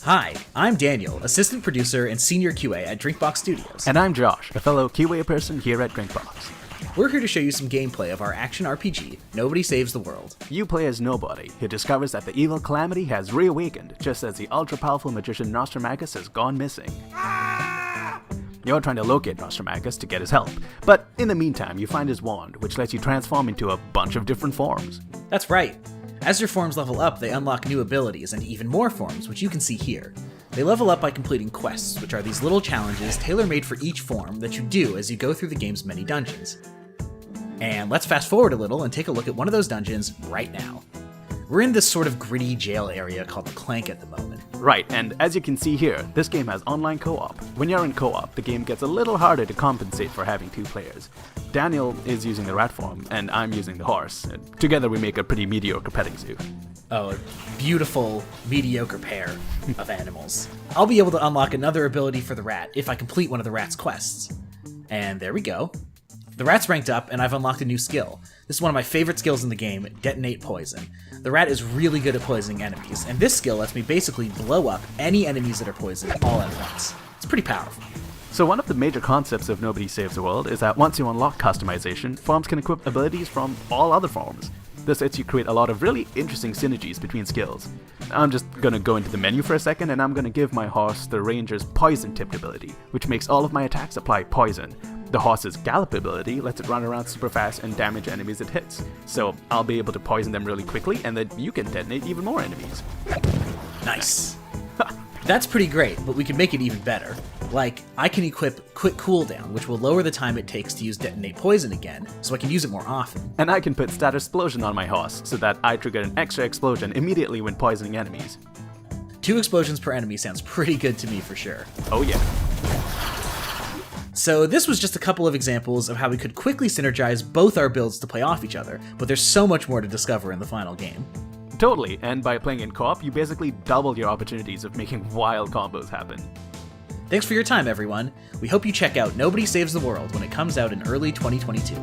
Hi, I'm Daniel, assistant producer and senior QA at Drinkbox Studios. And I'm Josh, a fellow QA person here at Drinkbox. We're here to show you some gameplay of our action RPG, Nobody Saves the World. You play as Nobody, who discovers that the evil Calamity has reawakened just as the ultra-powerful magician Nostramagus has gone missing. You're trying to locate Nostramagus to get his help, but in the meantime you find his wand, which lets you transform into a bunch of different forms. That's right. As your forms level up, they unlock new abilities and even more forms, which you can see here. They level up by completing quests, which are these little challenges tailor-made for each form that you do as you go through the game's many dungeons. And let's fast forward a little and take a look at one of those dungeons right now. We're in this sort of gritty jail area called the Clank at the moment. Right, and as you can see here, this game has online co-op. When you're in co-op, the game gets a little harder to compensate for having two players. Daniel is using the rat form, and I'm using the horse. Together we make a pretty mediocre petting zoo. Oh, a beautiful, mediocre pair of animals. I'll be able to unlock another ability for the rat if I complete one of the rat's quests. And there we go. The rat's ranked up, and I've unlocked a new skill. This is one of my favorite skills in the game, Detonate Poison. The rat is really good at poisoning enemies, and this skill lets me basically blow up any enemies that are poisoned all at once. It's pretty powerful. So one of the major concepts of Nobody Saves the World is that once you unlock customization, forms can equip abilities from all other forms. This lets you create a lot of really interesting synergies between skills. I'm just gonna go into the menu for a second, and I'm gonna give my horse the ranger's poison tipped ability, which makes all of my attacks apply poison. The horse's gallop ability lets it run around super fast and damage enemies it hits, so I'll be able to poison them really quickly, and then you can detonate even more enemies. Nice. That's pretty great, but we can make it even better. Like, I can equip Quick Cooldown, which will lower the time it takes to use Detonate Poison again, so I can use it more often. And I can put Stat Explosion on my horse, so that I trigger an extra explosion immediately when poisoning enemies. 2 explosions per enemy sounds pretty good to me for sure. Oh yeah. So this was just a couple of examples of how we could quickly synergize both our builds to play off each other, but there's so much more to discover in the final game. Totally, and by playing in co-op, you basically double your opportunities of making wild combos happen. Thanks for your time, everyone. We hope you check out Nobody Saves the World when it comes out in early 2022.